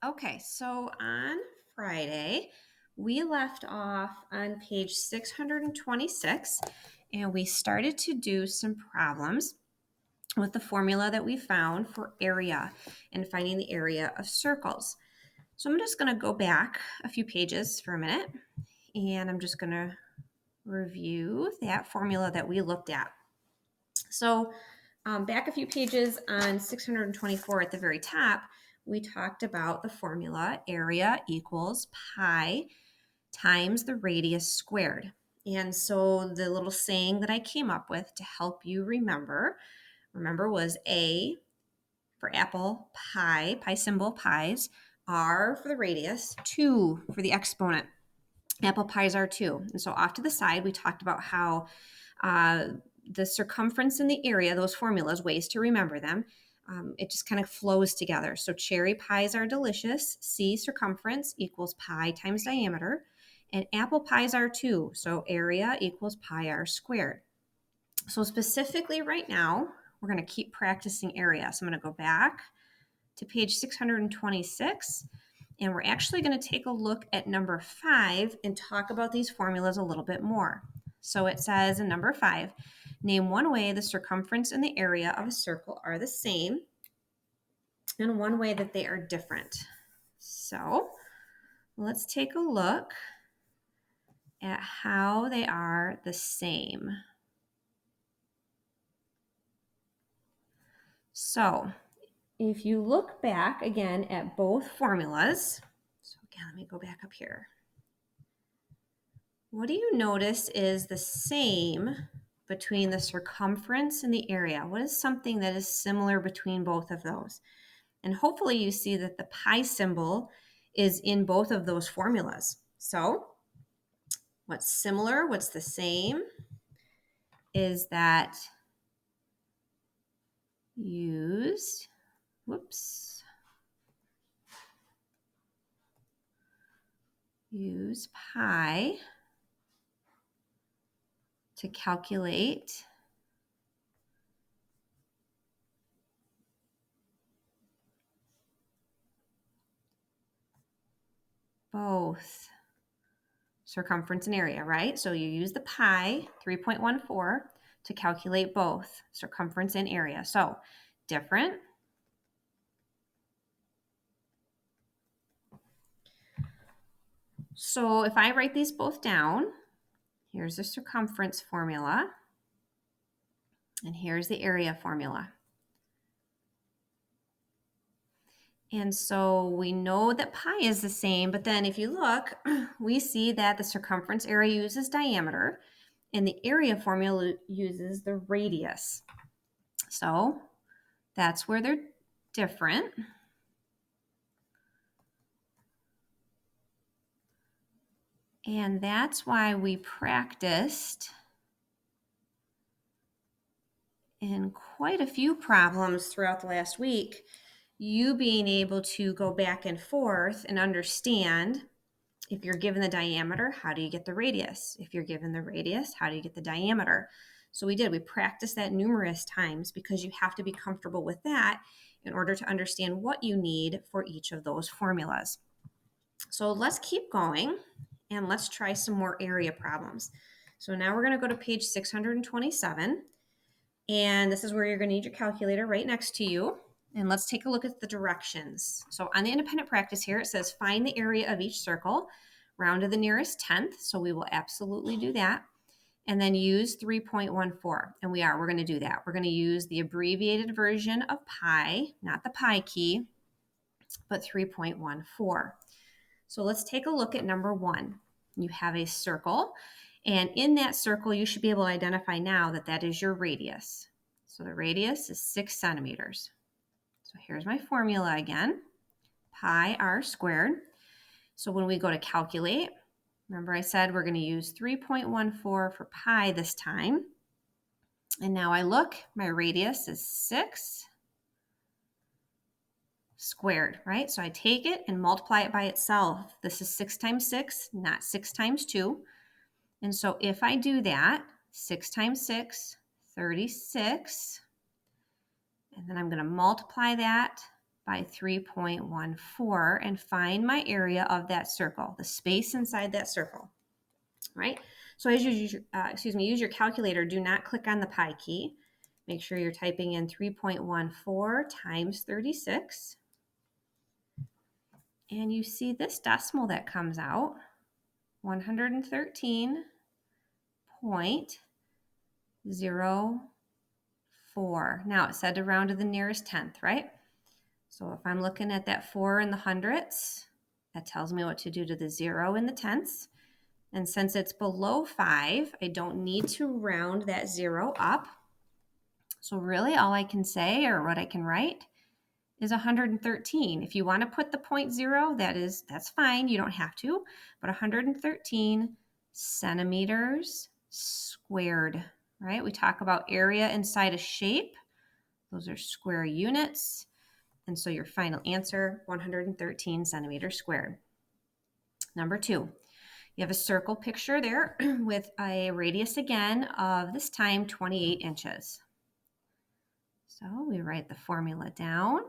Okay, so on Friday, we left off on page 626 and we started to do some problems with the formula that we found for area and finding the area of circles. So I'm just going to go back a few pages for a minute and I'm just going to review that formula that we looked at. So back a few pages on 624 at the very top, we talked about the formula area equals pi times the radius squared. And so the little saying that I came up with to help you remember was A for apple, pi symbol, pies, R for the radius, 2 for the exponent. Apple pies are 2. And so off to the side, we talked about how uh, the circumference and the area, those formulas, ways to remember them, it just kind of flows together. So cherry pies are delicious. C circumference equals pi times diameter. And apple pies are 2. So area equals pi r squared. So specifically right now, we're going to keep practicing area. So I'm going to go back to page 626. And we're actually going to take a look at number 5 and talk about these formulas a little bit more. So it says in number 5, name one way the circumference and the area of a circle are the same and one way that they are different. So let's take a look at how they are the same. So if you look back again at both formulas, so again, let me go back up here. What do you notice is the same between the circumference and the area? What is something that is similar between both of those? And hopefully you see that the pi symbol is in both of those formulas. So what's similar, what's the same, is that use pi to calculate both circumference and area, right? So you use the pi, 3.14, to calculate both circumference and area. So different. So if I write these both down, here's the circumference formula, and here's the area formula. And so we know that pi is the same, but then if you look, we see that the circumference area uses diameter, and the area formula uses the radius. So that's where they're different. And that's why we practiced in quite a few problems throughout the last week, you being able to go back and forth and understand if you're given the diameter, how do you get the radius? If you're given the radius, how do you get the diameter? So we practiced that numerous times because you have to be comfortable with that in order to understand what you need for each of those formulas. So let's keep going and let's try some more area problems. So now we're going to go to page 627. And this is where you're going to need your calculator right next to you. And let's take a look at the directions. So on the independent practice here, it says find the area of each circle, round to the nearest tenth. So we will absolutely do that. And then use 3.14. And we're going to do that. We're going to use the abbreviated version of pi, not the pi key, but 3.14. So let's take a look at number 1. You have a circle, and in that circle, you should be able to identify now that that is your radius. So the radius is 6 centimeters. So here's my formula again, pi r squared. So when we go to calculate, remember I said we're going to use 3.14 for pi this time. And now I look, my radius is 6 squared, right? So I take it and multiply it by itself. This is 6 times 6, not 6 times 2. And so if I do that, 6 times 6, 36. And then I'm going to multiply that by 3.14 and find my area of that circle, the space inside that circle, right? So as you use your calculator, do not click on the pi key. Make sure you're typing in 3.14 times 36. And you see this decimal that comes out, 113.04. Now it said to round to the nearest tenth, right? So if I'm looking at that 4 in the hundredths, that tells me what to do to the 0 in the tenths. And since it's below 5, I don't need to round that 0 up. So really all I can say, or what I can write, is 113. If you want to put the 0.0, that's fine. You don't have to. But 113 centimeters squared, right? We talk about area inside a shape. Those are square units. And so your final answer, 113 centimeters squared. Number 2, you have a circle picture there with a radius again of this time 28 inches. So we write the formula down.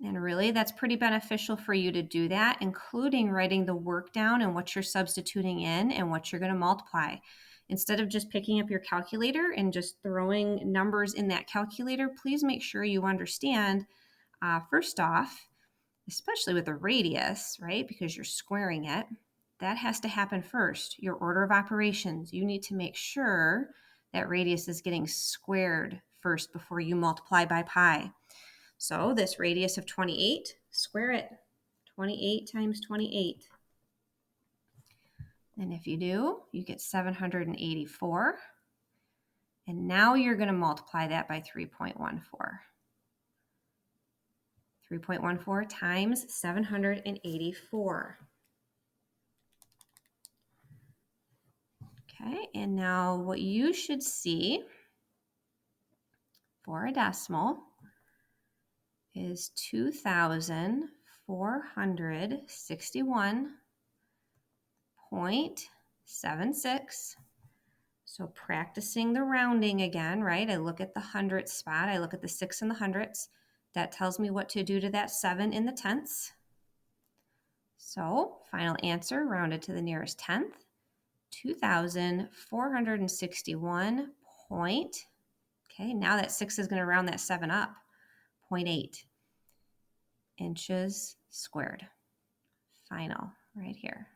And really that's pretty beneficial for you to do that, including writing the work down and what you're substituting in and what you're going to multiply. Instead of just picking up your calculator and just throwing numbers in that calculator, please make sure you understand, first off, especially with a radius, right, because you're squaring it, that has to happen first. Your order of operations, you need to make sure that radius is getting squared first before you multiply by pi. So this radius of 28, square it. 28 times 28. And if you do, you get 784. And now you're going to multiply that by 3.14. 3.14 times 784. Okay, and now what you should see for a decimal is 2,461.76. So practicing the rounding again, right? I look at the hundredth spot. I look at the 6 in the hundredths. That tells me what to do to that 7 in the tenths. So final answer, rounded to the nearest tenth, 2,461 point. Okay, now that 6 is going to round that 7 up, 0.8 inches squared. Final, right here.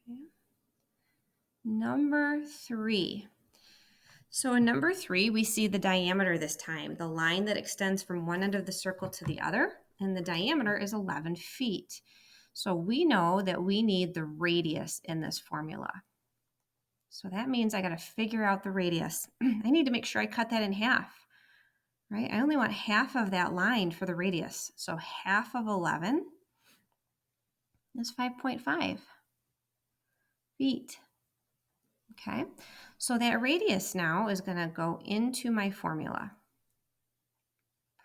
Okay. Number 3. So in number 3, we see the diameter this time, the line that extends from one end of the circle to the other, and the diameter is 11 feet. So we know that we need the radius in this formula. So that means I got to figure out the radius. I need to make sure I cut that in half, right? I only want half of that line for the radius. So half of 11 is 5.5 feet. Okay, so that radius now is going to go into my formula.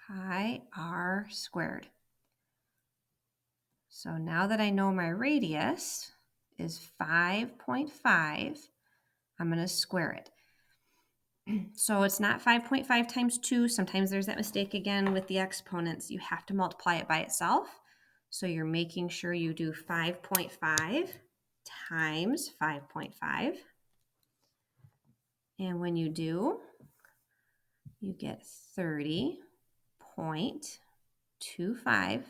Pi r squared. So now that I know my radius is 5.5, I'm going to square it. So it's not 5.5 times 2. Sometimes there's that mistake again with the exponents. You have to multiply it by itself. So you're making sure you do 5.5 times 5.5. And when you do, you get 30.25.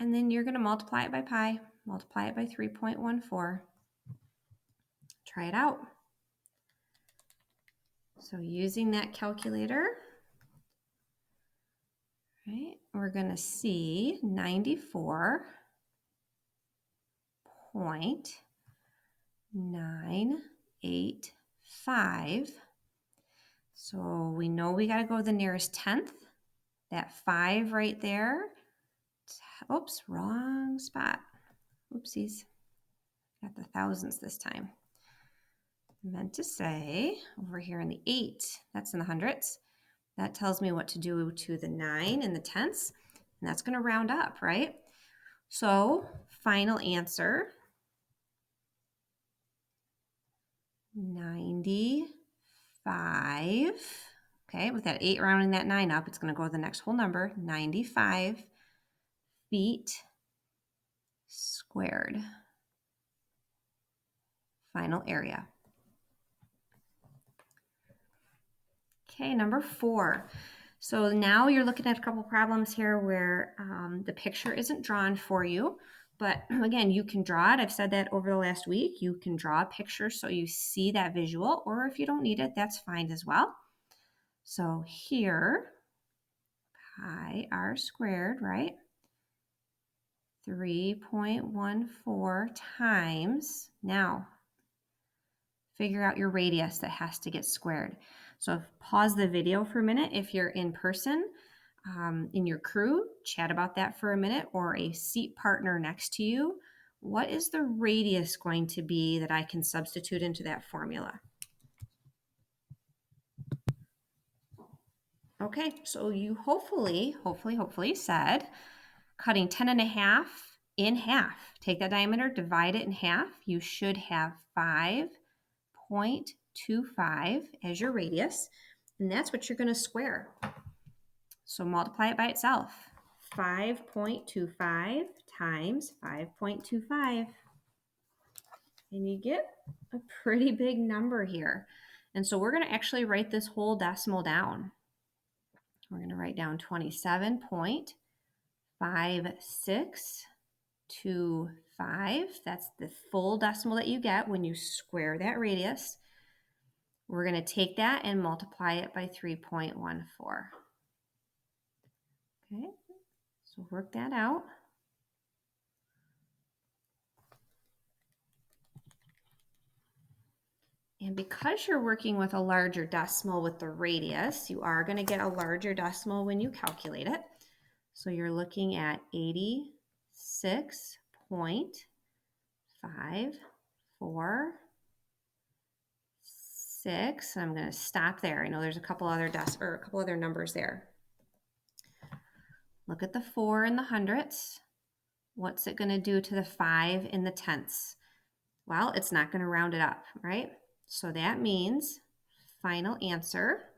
And then you're going to multiply it by pi, multiply it by 3.14. Try it out. So using that calculator, right, we're going to see 94.985. So we know we got to go to the nearest tenth. That 5 right there. Oops, wrong spot. Oopsies. Got the thousands this time. I meant to say over here in the 8, that's in the hundredths. That tells me what to do to the 9 in the tenths, and that's going to round up, right? So final answer, 95 Okay, with that 8 rounding that 9 up, it's going to go to the next whole number, 95 feet squared. Final area. Okay, number 4. So now you're looking at a couple problems here where the picture isn't drawn for you, but again, you can draw it. I've said that over the last week. You can draw a picture so you see that visual, or if you don't need it, that's fine as well. So here, pi r squared, right? 3.14 times, now figure out your radius that has to get squared. So pause the video for a minute if you're in person, in your crew, chat about that for a minute, or a seat partner next to you. What is the radius going to be that I can substitute into that formula? Okay, so you hopefully said cutting 10.5 in half. Take that diameter, divide it in half. You should have 5.25 as your radius, and that's what you're going to square. So multiply it by itself. 5.25 times 5.25. And you get a pretty big number here. And so we're going to actually write this whole decimal down. We're going to write down 27.5625. That's the full decimal that you get when you square that radius. We're going to take that and multiply it by 3.14. Okay, so work that out. And because you're working with a larger decimal with the radius, you are going to get a larger decimal when you calculate it. So you're looking at 86.546. I'm going to stop there. I know there's a couple other numbers there. Look at the 4 in the hundredths. What's it going to do to the 5 in the tenths? Well, it's not going to round it up, right? So that means final answer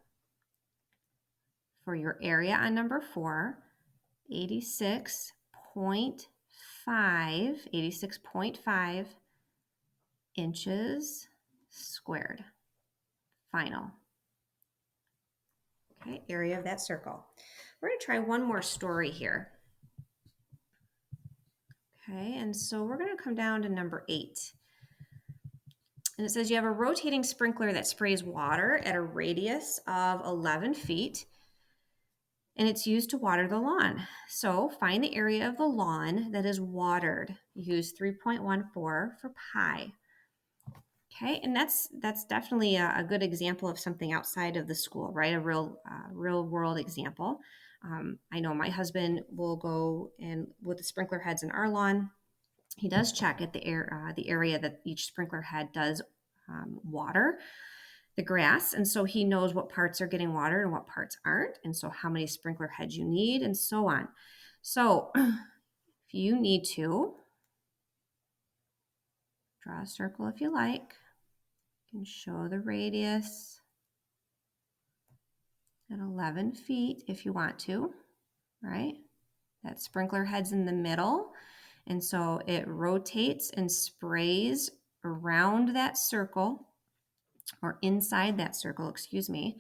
for your area on number 4, 86.5 inches squared. Final. Okay, area of that circle. We're going to try one more story here. Okay, and so we're going to come down to number 8. And it says you have a rotating sprinkler that sprays water at a radius of 11 feet, and it's used to water the lawn. So find the area of the lawn that is watered. Use 3.14 for pi. Okay, and that's definitely a good example of something outside of the school, right? A real world example. I know my husband will go and with the sprinkler heads in our lawn, he does check at the area that each sprinkler head does water the grass, and so he knows what parts are getting watered and what parts aren't, and so how many sprinkler heads you need, and so on. So if you need to draw a circle if you like, you can show the radius at 11 feet if you want to, right? That sprinkler head's in the middle, and so it rotates and sprays around that circle, or inside that circle, excuse me,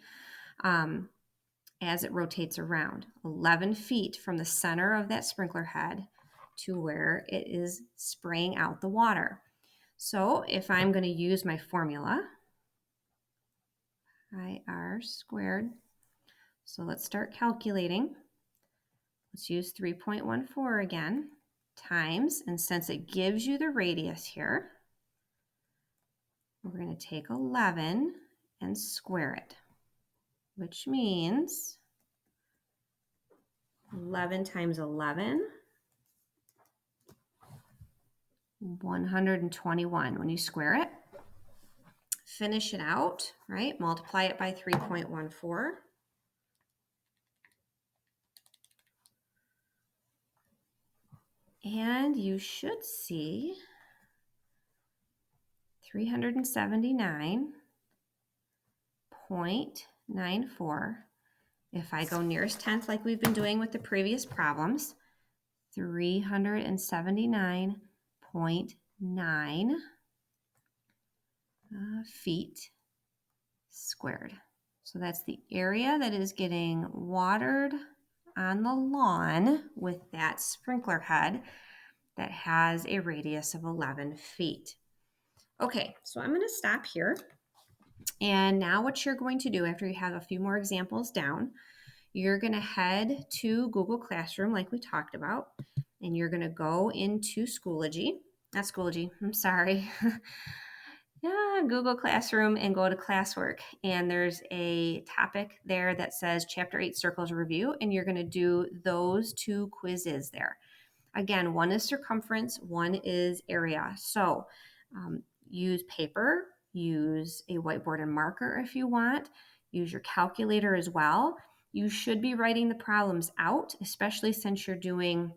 as it rotates around 11 feet from the center of that sprinkler head to where it is spraying out the water. So if I'm going to use my formula, pi r squared, so let's start calculating. Let's use 3.14 again, times, and since it gives you the radius here, we're going to take 11 and square it, which means 11 times 11, 121. When you square it, finish it out, right? Multiply it by 3.14. And you should see 379.9 0.94. If I go nearest tenth like we've been doing with the previous problems, 379.9 feet squared. So that's the area that is getting watered on the lawn with that sprinkler head that has a radius of 11 feet. Okay, so I'm going to stop here. And now what you're going to do after you have a few more examples down, you're going to head to Google Classroom like we talked about, and you're going to go into Schoology. Not Schoology, I'm sorry. Yeah, Google Classroom and go to classwork. And there's a topic there that says Chapter 8 Circles Review, and you're going to do those two quizzes there. Again, one is circumference, one is area. So use paper, use a whiteboard and marker if you want, use your calculator as well. You should be writing the problems out, especially since you're doing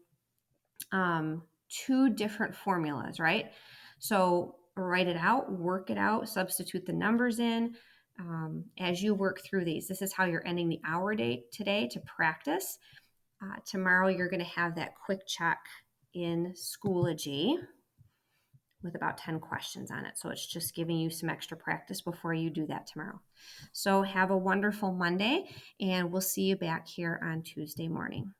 two different formulas, right? So write it out, work it out, substitute the numbers in as you work through these. This is how you're ending the hour day today to practice. Tomorrow you're going to have that quick check in Schoology with about 10 questions on it. So it's just giving you some extra practice before you do that tomorrow. So have a wonderful Monday, and we'll see you back here on Tuesday morning.